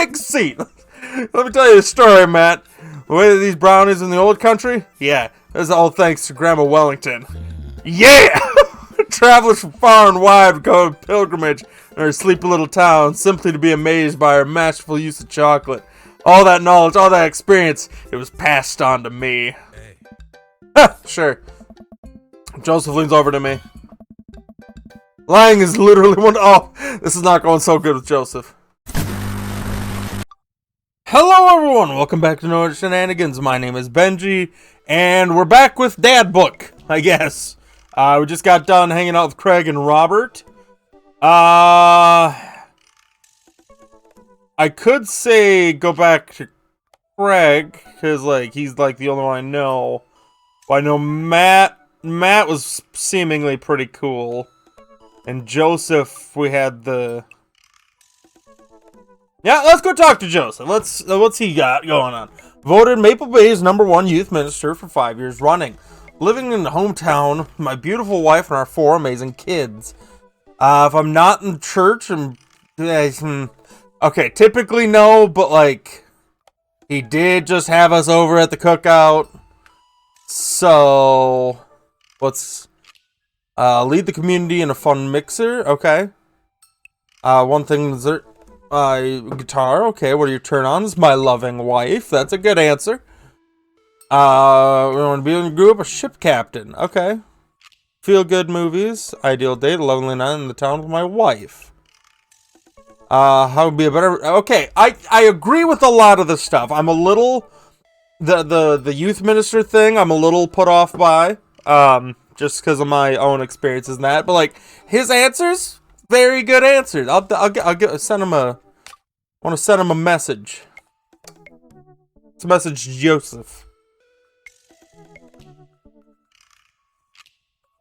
take a seat. Let me tell you a story, Matt. The way that these brownies in the old country, yeah, that's all thanks to Grandma Wellington. Yeah! Travelers from far and wide would go on pilgrimage in her sleepy little town simply to be amazed by her masterful use of chocolate. All that knowledge, all that experience, it was passed on to me. Ha! Sure. Joseph leans over to me. Lying is literally one. Oh, this is not going so good with Joseph. Hello, everyone. Welcome back to No Shenanigans. My name is Benji, and we're back with Dad Book, I guess. We just got done hanging out with Craig and Robert. I could say go back to Craig, because, like, he's, like, the only one I know. But I know Matt was seemingly pretty cool. And Joseph, we had the... Yeah, let's go talk to Joseph. What's he got going on? Voted Maple Bay's #1 youth minister for 5 years running. Living in the hometown with my beautiful wife and our 4 amazing kids. If I'm not in church, okay, typically no, but like, he did just have us over at the cookout. So, let's lead the community in a fun mixer. Okay. One thing is guitar. Okay, what are your turn-ons? My loving wife. That's a good answer. We want to be in a group. A ship captain. Okay. Feel-good movies. Ideal date. A lovely night in the town with my wife. How would be a better... Okay, I agree with a lot of this stuff. I'm a little... The youth minister thing, I'm a little put off by. Just because of my own experiences and that. But, like, his answers... Very good answers. I'll send him a... I want to send him a message. It's a message to Joseph.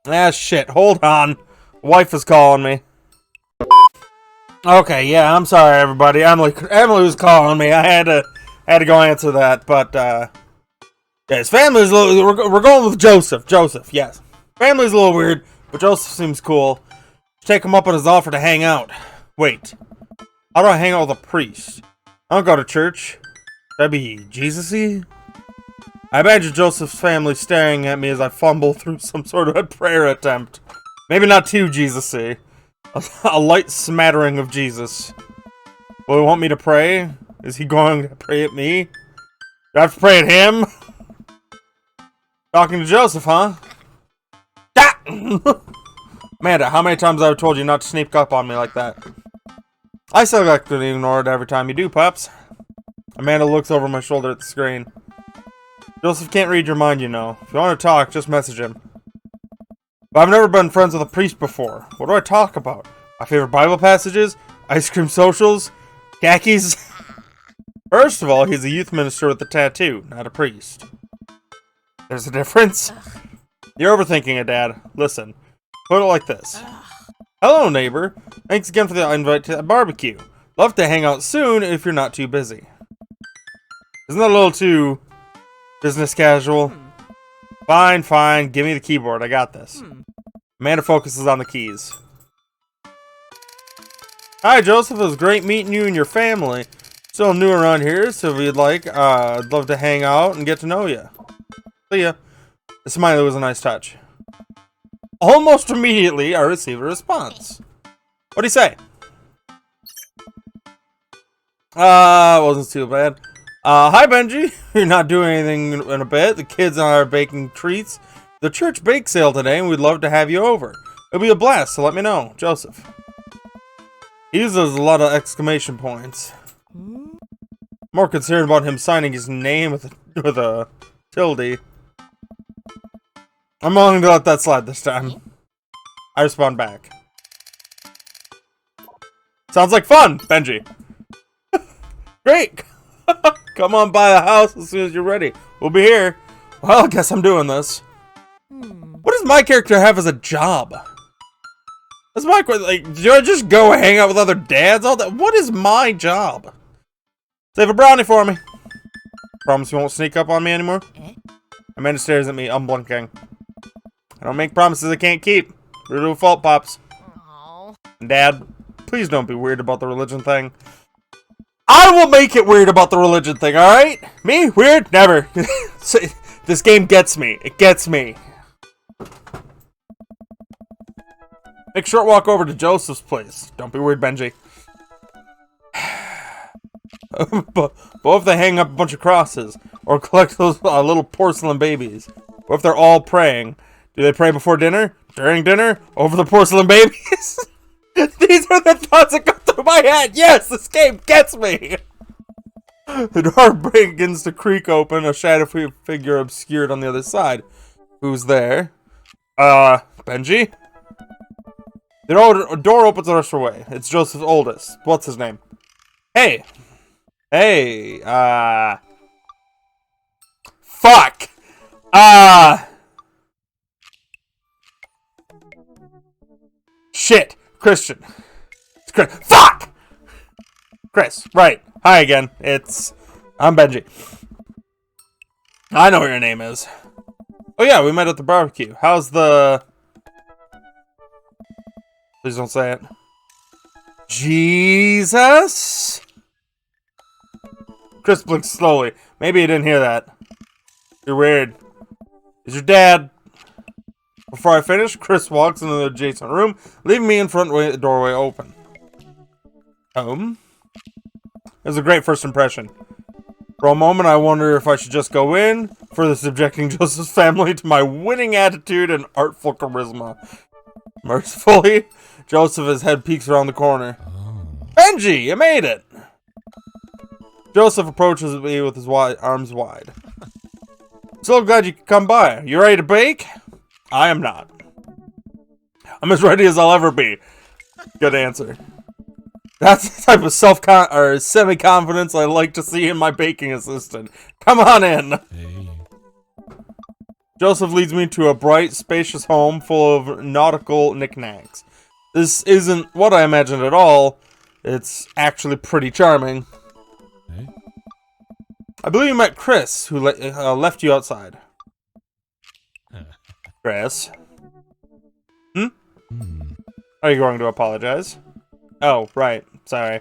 Ah, shit. Hold on. Wife is calling me. Okay, yeah, I'm sorry, everybody. Emily was calling me. I had to go answer that, but yeah, his family's a little. We're going with Joseph. Joseph, yes. Family's a little weird, but Joseph seems cool. Take him up on his offer to hang out. Wait, how do I hang out with a priest? I don't go to church. That'd be Jesus-y? I imagine Joseph's family staring at me as I fumble through some sort of a prayer attempt. Maybe not too Jesus-y. A light smattering of Jesus. Will he want me to pray? Is he going to pray at me? Do I have to pray at him? Talking to Joseph, huh? Amanda, how many times have I told you not to sneak up on me like that? I still like to ignore it every time you do, Pops. Amanda looks over my shoulder at the screen. Joseph can't read your mind, you know. If you want to talk, just message him. But I've never been friends with a priest before. What do I talk about? My favorite Bible passages? Ice cream socials? Khakis? First of all, he's a youth minister with a tattoo, not a priest. There's a difference? You're overthinking it, Dad. Listen. Put it like this. Hello, neighbor. Thanks again for the invite to that barbecue. Love to hang out soon if you're not too busy. Isn't that a little too business casual? Fine, fine. Give me the keyboard. I got this. Amanda focuses on the keys. Hi, Joseph. It was great meeting you and your family. Still new around here, so if you'd like, I'd love to hang out and get to know you. See ya. The smiley was a nice touch. Almost immediately, I received a response. What'd he say? It wasn't too bad. Hi, Benji. You're not doing anything in a bit. The kids are baking treats. The church bake sale today, and we'd love to have you over. It'll be a blast, so let me know. Joseph. He uses a lot of exclamation points. More concerned about him signing his name with a tilde. I'm willing to let that slide this time. I respond back. Sounds like fun, Benji. Great. Come on by the house as soon as you're ready. We'll be here. Well, I guess I'm doing this. What does my character have as a job? That's my question. Like, do I just go hang out with other dads all that? What is my job? Save a brownie for me. Promise you won't sneak up on me anymore? Amanda stares at me, unblinking. I don't make promises I can't keep. Brutal fault, Pops. Aww. Dad, please don't be weird about the religion thing. I will make it weird about the religion thing, alright? Me? Weird? Never. This game gets me. It gets me. Make a short walk over to Joseph's place. Don't be weird, Benji. But what if they hang up a bunch of crosses? Or collect those little porcelain babies? What if they're all praying? Do they pray before dinner? During dinner? Over the porcelain babies? These are the thoughts that go through my head! Yes, this game gets me! The door begins to creak open, a shadowy figure obscured on the other side. Who's there? Benji? The door opens the rest of the way. It's Joseph's oldest. What's his name? Hey! Hey, fuck! Shit! Christian. It's Chris. Fuck! Chris, right. Hi again. I'm Benji. I know what your name is. Oh yeah, we met at the barbecue. How's the... Please don't say it. Jesus? Chris blinks slowly. Maybe he didn't hear that. You're weird. Is your dad... Before I finish, Chris walks into the adjacent room, leaving me in front with the doorway open. Home? It was a great first impression. For a moment, I wonder if I should just go in, further subjecting Joseph's family to my winning attitude and artful charisma. Mercifully, Joseph's head peeks around the corner. Benji, you made it! Joseph approaches me with his arms wide. So glad you could come by. You ready to bake? I am not. I'm as ready as I'll ever be. Good answer. That's the type of semi-confidence I like to see in my baking assistant. Come on in. Hey. Joseph leads me to a bright, spacious home full of nautical knickknacks. This isn't what I imagined at all. It's actually pretty charming. Hey. I believe you met Chris, who left you outside. Chris? Are you going to apologize? Oh, right. Sorry.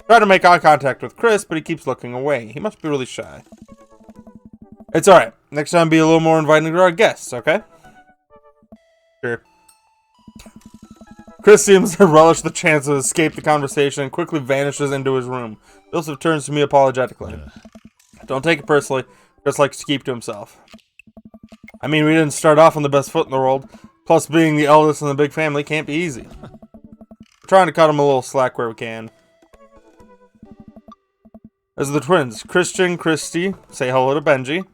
Try to make eye contact with Chris, but he keeps looking away. He must be really shy. It's alright. Next time be a little more inviting to our guests, okay? Sure. Chris seems to relish the chance to escape the conversation and quickly vanishes into his room. Joseph turns to me apologetically. Don't take it personally. Chris likes to keep to himself. I mean, we didn't start off on the best foot in the world. Plus, being the eldest in the big family can't be easy. We're trying to cut him a little slack where we can. As the twins, Christian, Christy, say hello to Benji.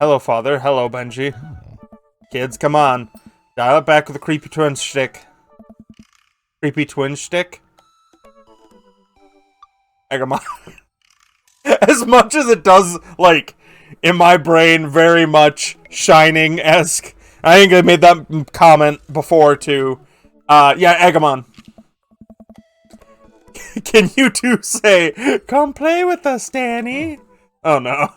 Hello, Father. Hello, Benji. Kids, come on. Dial it back with a creepy twin shtick. Creepy twin shtick? Come on. As much as it does, like... in my brain, very much Shining-esque. I think I made that comment before, too. Yeah, Egamon. Can you two say, come play with us, Danny? Oh, no.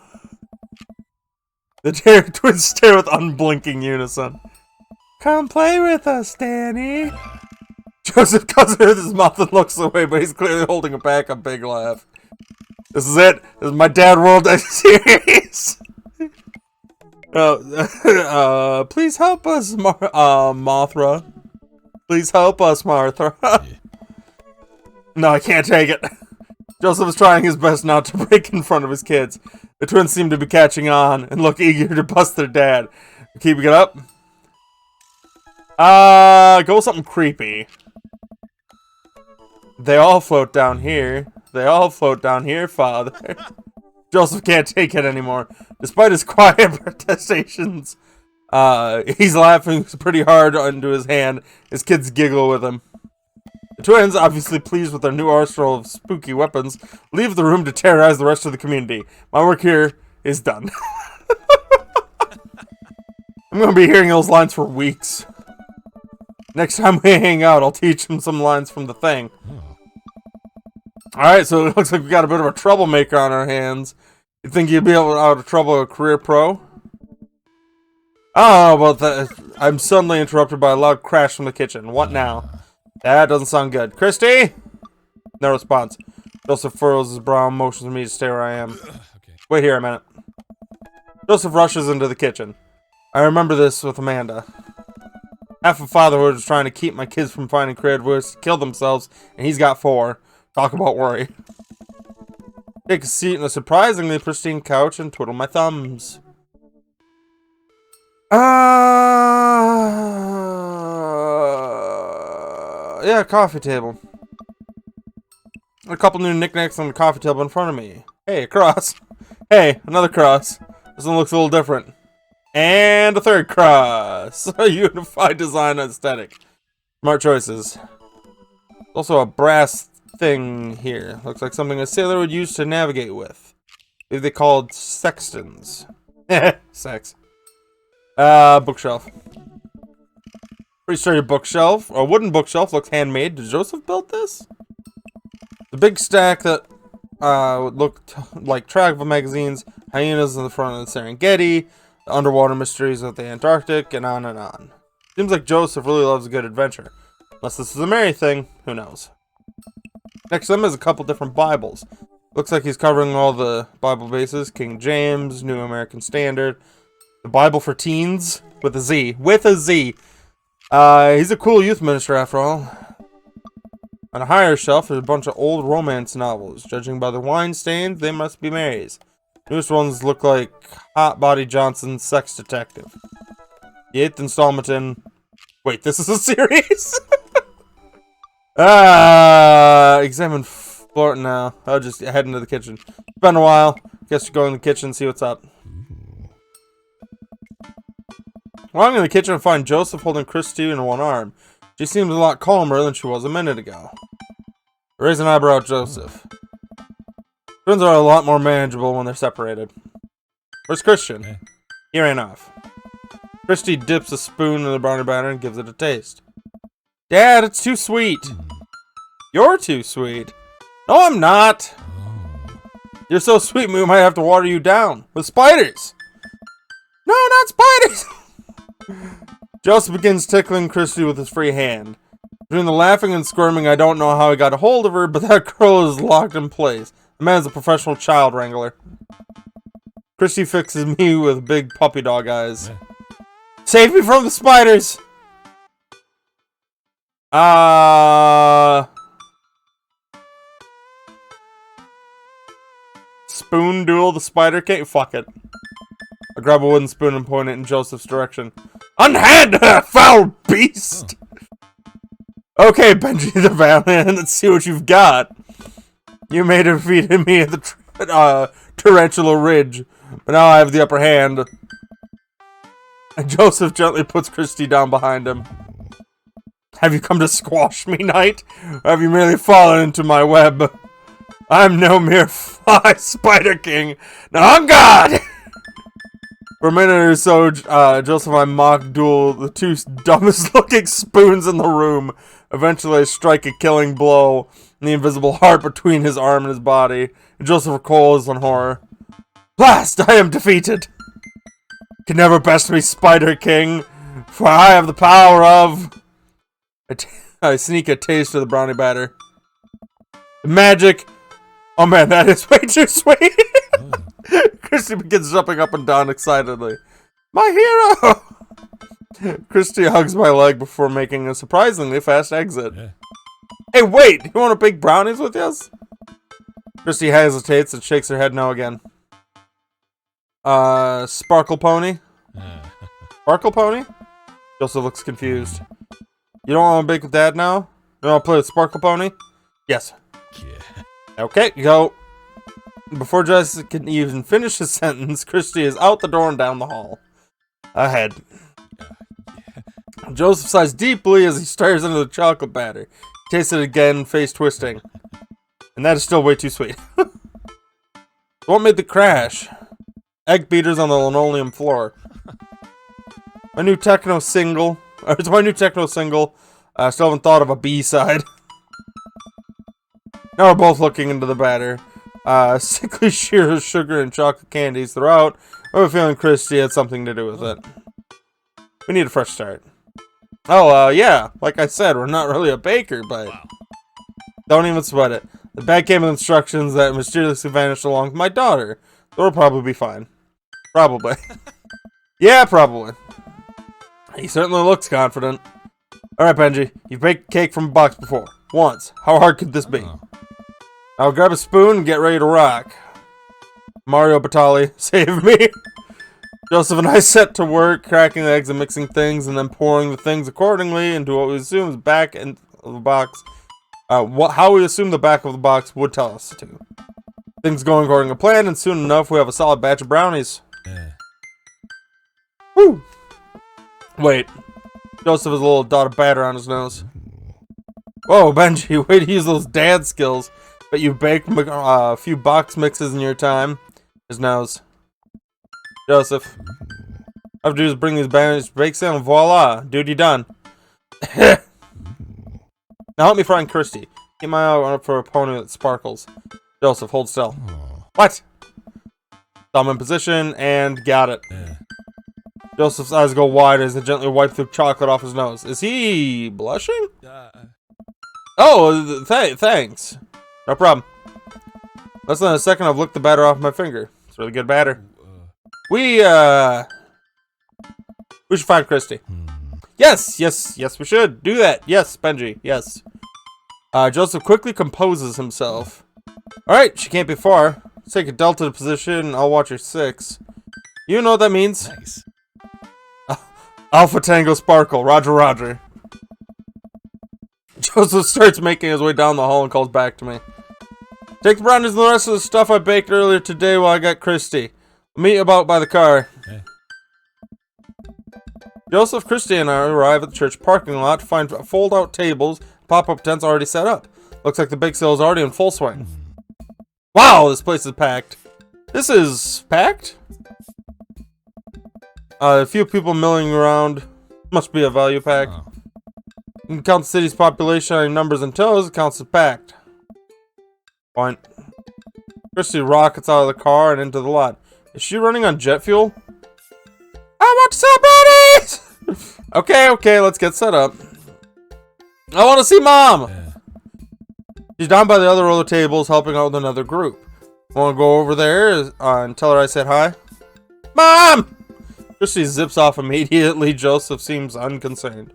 The twins stare with unblinking unison. Come play with us, Danny. Joseph cuts it with his mouth and looks away, but he's clearly holding back a big laugh. This is it. This is my Dad World series. Please help us, Mothra. Please help us, Martha. No, I can't take it. Joseph is trying his best not to break in front of his kids. The twins seem to be catching on and look eager to bust their dad. Keeping it up? Go with something creepy. They all float down here. They all float down here, Father. Joseph can't take it anymore. Despite his quiet protestations, he's laughing pretty hard into his hand. His kids giggle with him. The twins, obviously pleased with their new arsenal of spooky weapons, leave the room to terrorize the rest of the community. My work here is done. I'm going to be hearing those lines for weeks. Next time we hang out, I'll teach him some lines from the thing. Alright, so it looks like we got a bit of a troublemaker on our hands. You think you'd be able to out of trouble a career pro? Oh, well, I'm suddenly interrupted by a loud crash from the kitchen. What now? That doesn't sound good. Christy? No response. Joseph furrows his brow and motions me to stay where I am. Okay. Wait here a minute. Joseph rushes into the kitchen. I remember this with Amanda. Half of fatherhood is trying to keep my kids from finding creative ways to kill themselves, and he's got 4. Talk about worry. Take a seat on a surprisingly pristine couch and twiddle my thumbs. Yeah, coffee table. A couple new knickknacks on the coffee table in front of me. Hey, a cross. Hey, another cross. This one looks a little different. And a third cross. A unified design aesthetic. Smart choices. Also a brass thing here. Looks like something a sailor would use to navigate with. Maybe they called sextants. Sex. Bookshelf. Pretty sure your bookshelf, or a wooden bookshelf, looks handmade. Did Joseph build this? The big stack that would look like travel magazines, hyenas in the front of the Serengeti, the underwater mysteries of the Antarctic, and on and on. Seems like Joseph really loves a good adventure. Unless this is a Mary thing, who knows. Next to him is a couple different Bibles. Looks like he's covering all the Bible bases. King James, New American Standard, the Bible for Teens, with a Z. With a Z. He's a cool youth minister after all. On a higher shelf, there's a bunch of old romance novels. Judging by the wine stains, they must be Mary's. Newest ones look like Hot Body Johnson's Sex Detective. The 8th installment in... Wait, this is a series? Examine floor now. I'll just head into the kitchen. It's been a while. Guess you go in the kitchen and see what's up. Walking in the kitchen, I find Joseph holding Christy in one arm. She seems a lot calmer than she was a minute ago. Raise an eyebrow at Joseph. Twins are a lot more manageable when they're separated. Where's Christian? He ran off. Christy dips a spoon in the brownie batter and gives it a taste. Dad, it's too sweet. You're too sweet. No, I'm not. You're so sweet, we might have to water you down. With spiders. No, not spiders. Joseph begins tickling Christy with his free hand. Between the laughing and squirming, I don't know how he got a hold of her, but that girl is locked in place. The man's a professional child wrangler. Christy fixes me with big puppy dog eyes. Save me from the spiders! Spoon duel the spider king? Fuck it. I grab a wooden spoon and point it in Joseph's direction. Unhand her, foul beast! Okay, Benji the Valiant, let's see what you've got. You may have defeated me at the Tarantula Ridge, but now I have the upper hand. And Joseph gently puts Christy down behind him. Have you come to squash me, knight? Or have you merely fallen into my web? I'm no mere fly, Spider King. Now I'm God! For a minute or so, Joseph and I mock duel the two dumbest looking spoons in the room. Eventually I strike a killing blow in the invisible heart between his arm and his body. And Joseph recoils in horror. Blast! I am defeated! You can never best me, Spider King, for I have the power of... I sneak a taste of the brownie batter. The magic... Oh man, that is way too sweet! Christy begins jumping up and down excitedly. My hero! Christy hugs my leg before making a surprisingly fast exit. Hey, wait! You want to bake brownies with us? Christy hesitates and shakes her head no again. Sparkle Pony? Sparkle Pony? Joseph looks confused. You don't want to bake with Dad now? You want to play with Sparkle Pony? Yes. Yeah. Okay, go. Before Jessica can even finish his sentence, Christy is out the door and down the hall. Ahead. Joseph sighs deeply as he stares into the chocolate batter. He tastes it again, face twisting. And that is still way too sweet. What made the crash? Egg beaters on the linoleum floor. My new techno single. It's my new techno single. I still haven't thought of a B-side. Now we're both looking into the batter. Sickly sheer sugar and chocolate candies throughout. I have a feeling Christy had something to do with it. We need a fresh start. Oh, yeah. Like I said, we're not really a baker, but... Don't even sweat it. The bag came with instructions that mysteriously vanished along with my daughter. It'll probably be fine. Probably. Yeah, probably. He certainly looks confident. Alright, Benji. You've baked cake from a box before. Once. How hard could this be? I'll grab a spoon and get ready to rock. Mario Batali, save me. Joseph and I set to work, cracking the eggs and mixing things, and then pouring the things accordingly into what we assume is back of the box. How we assume the back of the box would tell us to. Things going according to plan, and soon enough we have a solid batch of brownies. Yeah. Woo! Wait. Joseph has a little dot of batter on his nose. Whoa, Benji, way to use those dad skills. But you baked a few box mixes in your time. His nose. Joseph. All I have to do is bring these bananas to bake sale and voila. Duty done. Now help me find Christy. Keep my eye out for a pony that sparkles. Joseph, hold still. What? Thumb in position and got it. Yeah. Joseph's eyes go wide as they gently wipe the chocolate off his nose. Is he blushing? Oh, thanks. No problem. Less than a second, I've licked the batter off my finger. It's really good batter. We should find Christy. Yes, we should. Do that. Yes, Benji, yes. Joseph quickly composes himself. Alright, she can't be far. Let's take a delta position, I'll watch her 6. You know what that means? Nice. Alpha Tango Sparkle, Roger. Joseph starts making his way down the hall and calls back to me. Take the brownies and the rest of the stuff I baked earlier today while I got Christy. Meet about by the car. Okay. Joseph, Christy, and I arrive at the church parking lot to find fold-out tables, pop-up tents already set up. Looks like the big sale is already in full swing. Wow, this place is packed. This is packed? A few people milling around. Must be a value pack. Oh. You can count the city's population on your numbers and toes. It counts as packed. Point. Christy rockets out of the car and into the lot. Is she running on jet fuel? I want to sell brownies! Okay, let's get set up. I want to see Mom! Yeah. She's down by the other row of tables helping out with another group. Want to go over there and tell her I said hi? Mom! Christy zips off immediately. Joseph seems unconcerned.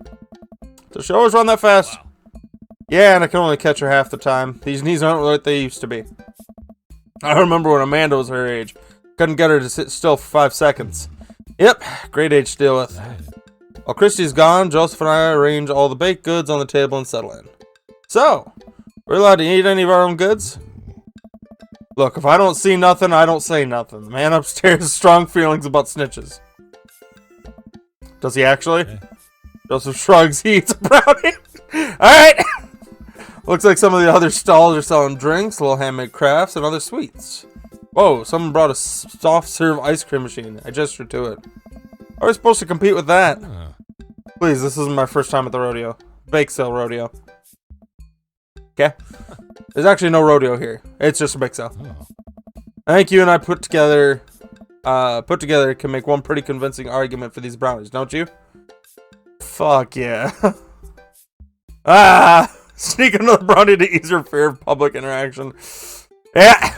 Does she always run that fast? Wow. Yeah, and I can only catch her half the time. These knees aren't what they used to be. I remember when Amanda was her age. Couldn't get her to sit still for 5 seconds. Yep, great age to deal with. While Christy's gone, Joseph and I arrange all the baked goods on the table and settle in. So, we're allowed to eat any of our own goods? Look, if I don't see nothing, I don't say nothing. The man upstairs has strong feelings about snitches. Does he actually? Yeah. Joseph shrugs. He eats a brownie. Alright! Looks like some of the other stalls are selling drinks, little handmade crafts, and other sweets. Whoa, someone brought a soft serve ice cream machine. I gestured to it. How are we supposed to compete with that? Please, this isn't my first time at the rodeo. Bake sale rodeo. Okay? There's actually no rodeo here. It's just a bake sale. I think you and I put together can make one pretty convincing argument for these brownies, don't you? Fuck yeah. Sneak another brownie to ease your fear of public interaction. Yeah.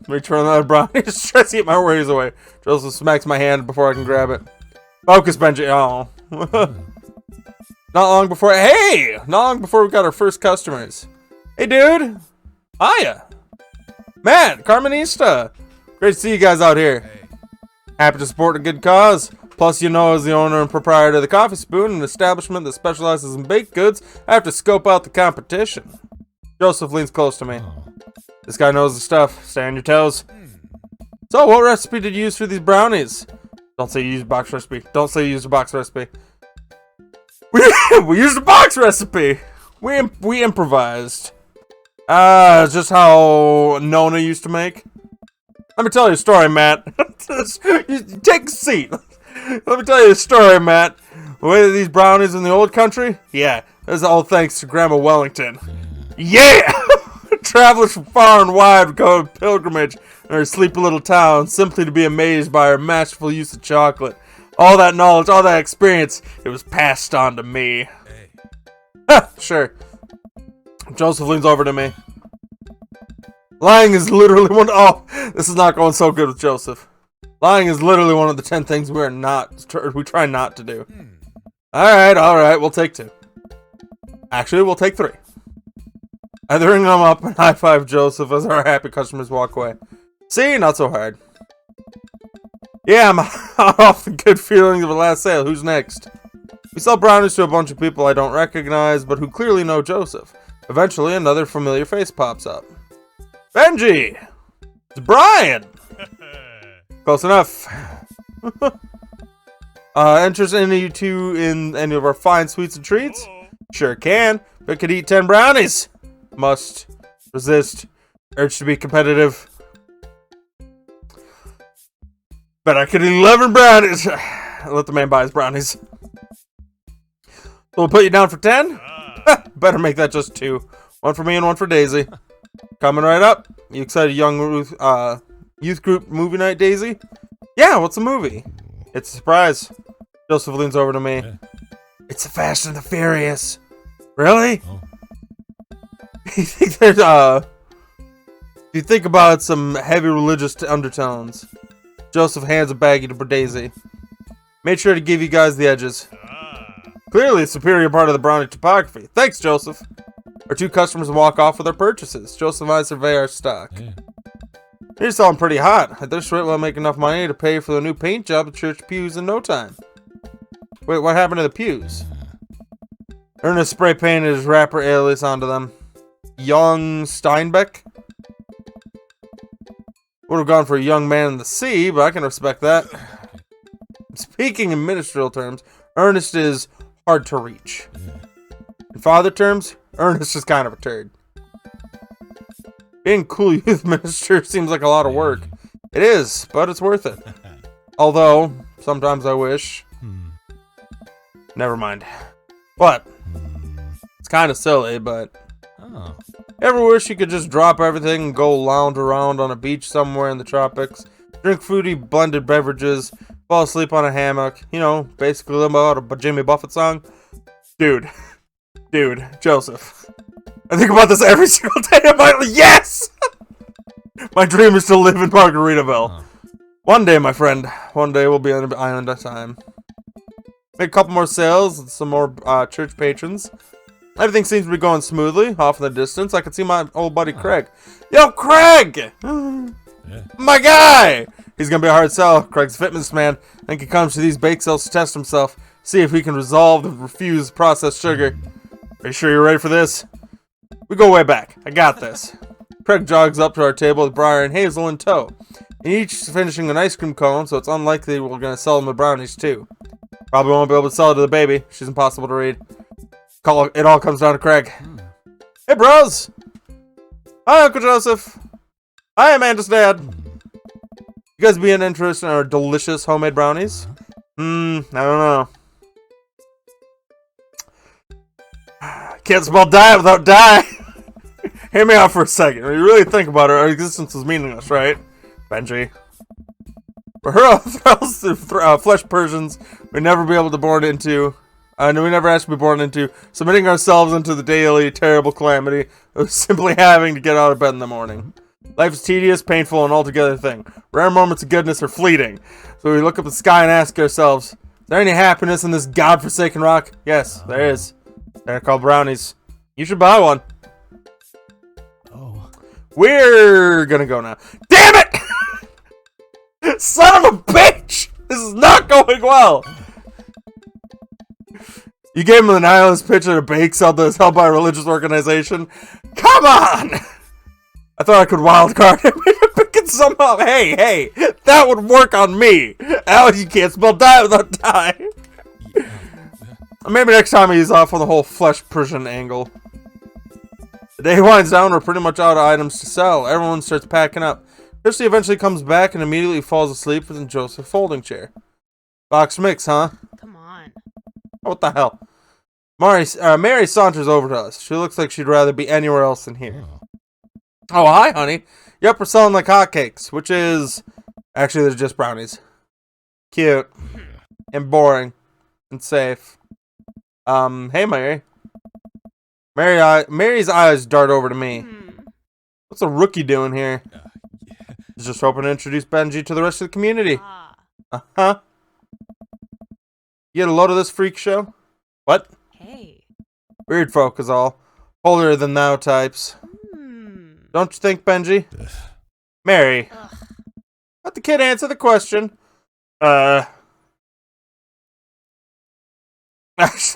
Return another brownie. Just try to eat my worries away. Joseph smacks my hand before I can grab it. Focus, Benji. Oh. Not long before we got our first customers. Hey, dude. Hiya. Matt, Carmenista. Great to see you guys out here. Hey. Happy to support a good cause. Plus, you know, as the owner and proprietor of the Coffee Spoon, an establishment that specializes in baked goods, I have to scope out the competition. Joseph leans close to me. This guy knows the stuff. Stay on your toes. So, what recipe did you use for these brownies? Don't say you used a box recipe. Don't say you used a box recipe. We used a box recipe. We improvised. Just how Nona used to make. Let me tell you a story, Matt. Take a seat. Let me tell you a story, Matt. The way that these brownies in the old country? Yeah, that's all thanks to Grandma Wellington. Yeah! Travelers from far and wide would go on pilgrimage in her sleepy little town simply to be amazed by her masterful use of chocolate. All that knowledge, all that experience, it was passed on to me. Hey. Sure. Joseph leans over to me. Lying is literally one. Oh, this is not going so good with Joseph. Lying is literally one of the 10 things we try not to do. All right, we'll take 2. Actually, we'll take 3. I ring them up and high five Joseph as our happy customers walk away. See, not so hard. Yeah, I'm off the good feelings of the last sale. Who's next? We sell brownies to a bunch of people I don't recognize, but who clearly know Joseph. Eventually, another familiar face pops up. Benji! It's Brian! Close enough. Interested in you two in any of our fine sweets and treats? Sure can, but could eat 10 brownies. Must resist urge to be competitive. But I could eat 11 brownies. Let the man buy his brownies. So we'll put you down for 10? Better make that just 2. 1 for me and 1 for Daisy. Coming right up. You excited young youth group movie night, Daisy? Yeah, what's the movie? It's a surprise. Joseph leans over to me. Yeah. It's the Fast and the Furious. Really? Oh. You think there's you think about some heavy religious undertones. Joseph hands a baggie to Daisy. Made sure to give you guys the edges. Clearly a superior part of the brownie topography. Thanks, Joseph. Our 2 customers walk off with their purchases. Joseph and I survey our stock. Yeah. You're selling pretty hot. At this rate, we'll make enough money to pay for the new paint job at church pews in no time. Wait, what happened to the pews? Ernest spray painted his rapper alias onto them. Young Steinbeck? Would have gone for a young man in the sea, but I can respect that. Speaking in ministerial terms, Ernest is hard to reach. In father terms, Ernest is kind of a turd. Being cool youth minister seems like a lot of work. It is, but it's worth it. Although, sometimes I wish. Never mind. But, it's kind of silly, but... Ever wish you could just drop everything and go lounge around on a beach somewhere in the tropics? Drink fruity blended beverages, fall asleep on a hammock, you know, basically live out a Jimmy Buffett song? Dude, Joseph. I think about this every single day. I'm like, yes! My dream is to live in Margaritaville. One day, my friend. One day we'll be on the island at a time. Make a couple more sales and some more church patrons. Everything seems to be going smoothly. Off in the distance, I can see my old buddy Craig. Yo, Craig! My guy! He's gonna be a hard sell. Craig's a fitness man. I think he comes to these bake sales to test himself. See if he can resolve the refused processed sugar. Are you sure you're ready for this? We go way back. I got this. Craig jogs up to our table with Briar and Hazel in tow. And each finishing an ice cream cone, so it's unlikely we're gonna sell them the brownies too. Probably won't be able to sell it to the baby. She's impossible to read. It all comes down to Craig. Hey, bros! Hi, Uncle Joseph. Hi, Amanda's dad. You guys be interested in our delicious homemade brownies? I don't know. Can't spell die without die. Hear me out for a second. When you really think about it, our existence is meaningless, right? Benji. We're flesh Persians we never be able to born into. And we never asked to be born into, submitting ourselves into the daily terrible calamity of simply having to get out of bed in the morning. Life is tedious, painful, and altogether thing. Rare moments of goodness are fleeting. So we look up at the sky and ask ourselves, is there any happiness in this godforsaken rock? Yes, there is. They're called brownies. You should buy one. Oh. We're gonna go now. Damn it! Son of a bitch! This is not going well! You gave him the nihilist pitch at a bake sale that is held by a religious organization? Come on! I thought I could wildcard him into picking some up. Hey, that would work on me. Al, you can't spell die without die. Maybe next time he's off on the whole flesh Persian angle. The day winds down, we're pretty much out of items to sell. Everyone starts packing up. Christy eventually comes back and immediately falls asleep in Joseph's folding chair. Box mix, huh? Come on. What the hell? Mary saunters over to us. She looks like she'd rather be anywhere else than here. Oh, hi, honey. Yep, we're selling like hotcakes, which is... Actually, they're just brownies. Cute. And boring. And safe. Hey, Mary. Mary's eyes dart over to me. What's a rookie doing here? He's just hoping to introduce Benji to the rest of the community. Uh-huh. You get a load of this freak show? What? Hey. Weird folk is all. Holier than thou types. Don't you think, Benji? Mary. Let the kid answer the question. Shove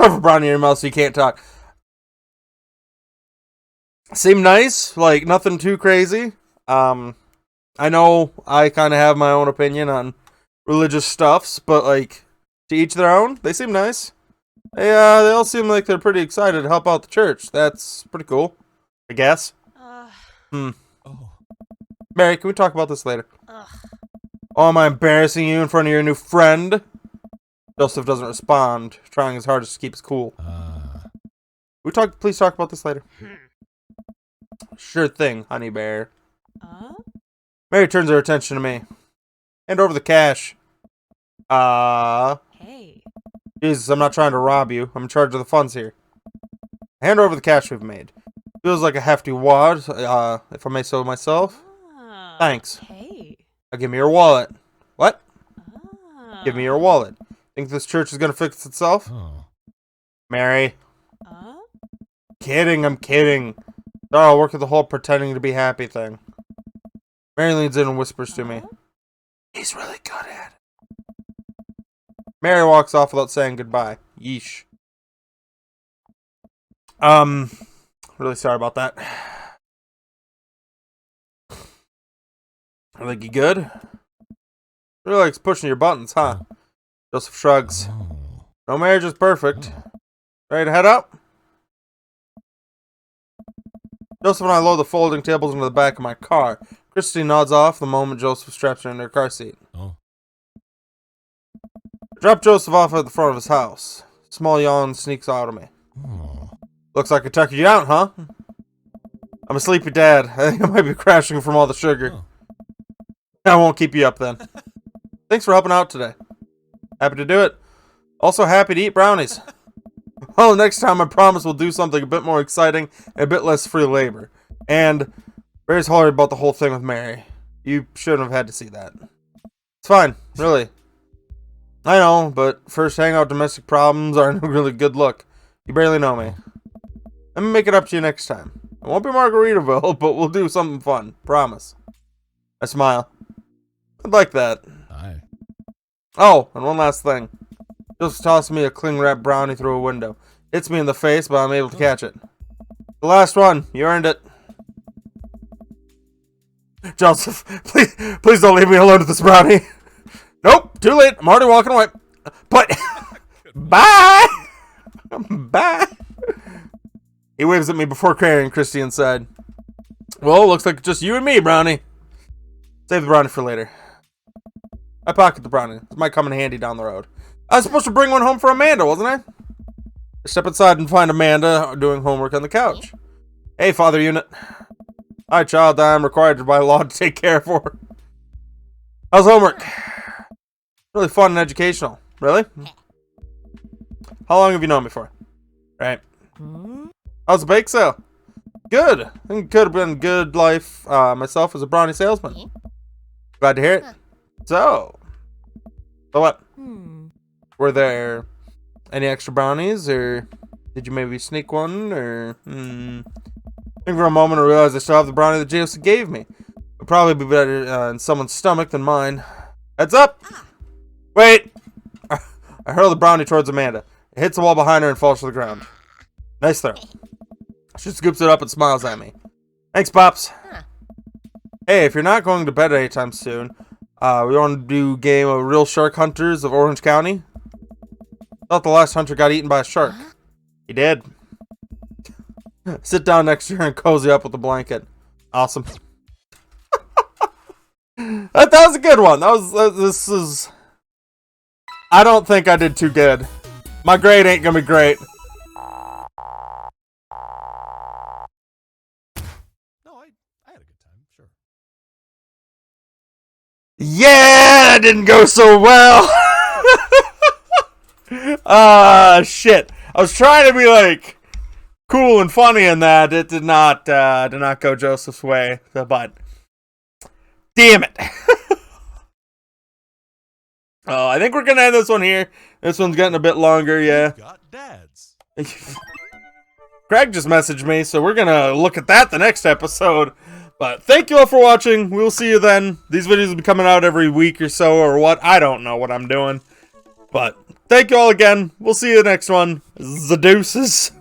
a brownie in your mouth so you can't talk. Seem nice, like nothing too crazy. I know I kind of have my own opinion on religious stuffs, but like to each their own. They seem nice. They all seem like they're pretty excited to help out the church. That's pretty cool, I guess. Oh. Mary, can we talk about this later? Oh, am I embarrassing you in front of your new friend? Joseph doesn't respond, trying his hardest to keep his cool. Please talk about this later. Sure thing, honey bear. Mary turns her attention to me. Hand over the cash. Hey. Jesus, I'm not trying to rob you. I'm in charge of the funds here. Hand over the cash we've made. Feels like a hefty wad, if I may so myself. Thanks. Hey. Now give me your wallet. What? Give me your wallet. Think this church is gonna fix itself? Mary. Kidding, I'm kidding. Thought I'll work with the whole pretending to be happy thing. Mary leans in and whispers to me. He's really good at it. Mary walks off without saying goodbye. Yeesh. Really sorry about that. I think you good? Really likes pushing your buttons, huh? Joseph shrugs. No marriage is perfect. Ready to head up? Joseph and I load the folding tables into the back of my car. Christy nods off the moment Joseph straps her in her car seat. I drop Joseph off at the front of his house. A small yawn sneaks out of me. Looks like I tucked you out, huh? I'm a sleepy dad. I think I might be crashing from all the sugar. I won't keep you up then. Thanks for helping out today. Happy to do it. Also happy to eat brownies. Well, next time I promise we'll do something a bit more exciting and a bit less free labor. And Mary's hollered about the whole thing with Mary. You shouldn't have had to see that. It's fine, really. I know, but first hangout domestic problems aren't a really good look. You barely know me. Let me make it up to you next time. It won't be Margaritaville, but we'll do something fun. Promise. I smile. I'd like that. Aye. Oh, and one last thing. Just tossed me a cling-wrap brownie through a window. Hits me in the face, but I'm able to catch it. The last one. You earned it. Joseph, please don't leave me alone with this brownie. Nope, too late. I'm already walking away. But, bye! Bye! He waves at me before carrying Christy inside. Well, looks like just you and me, brownie. Save the brownie for later. I pocket the brownie. This might come in handy down the road. I was supposed to bring one home for Amanda, wasn't I? I step inside and find Amanda doing homework on the couch. Hey, Father Unit. Hi, child. I am required by law to take care of her. How's homework? Really fun and educational. Really? How long have you known me for? Right. How's the bake sale? Good. I think it could have been a good life myself as a brownie salesman. Glad to hear it. So what? Were there any extra brownies, or did you maybe sneak one, or I think for a moment I realized I still have the brownie that Jason gave me. It'd probably be better in someone's stomach than mine. Heads up! Wait! I hurl the brownie towards Amanda. It hits the wall behind her and falls to the ground. Nice throw. She scoops it up and smiles at me. Thanks, Pops. Hey, if you're not going to bed anytime soon, we want to do a game of Real Shark Hunters of Orange County. Thought the last hunter got eaten by a shark. He did. Sit down next to her and cozy up with a blanket. Awesome. that was a good one. This is... I don't think I did too good. My grade ain't gonna be great. No, I had a good time, sure. Yeah, that didn't go so well. Shit. I was trying to be like, cool and funny in that. It did not go Joseph's way. But damn it. Oh, I think we're gonna end this one here. This one's getting a bit longer, yeah. Got dads. Craig just messaged me, so we're gonna look at that the next episode. But thank you all for watching. We'll see you then. These videos will be coming out every week or so, or what. I don't know what I'm doing. But thank you all again. We'll see you next one. The deuces.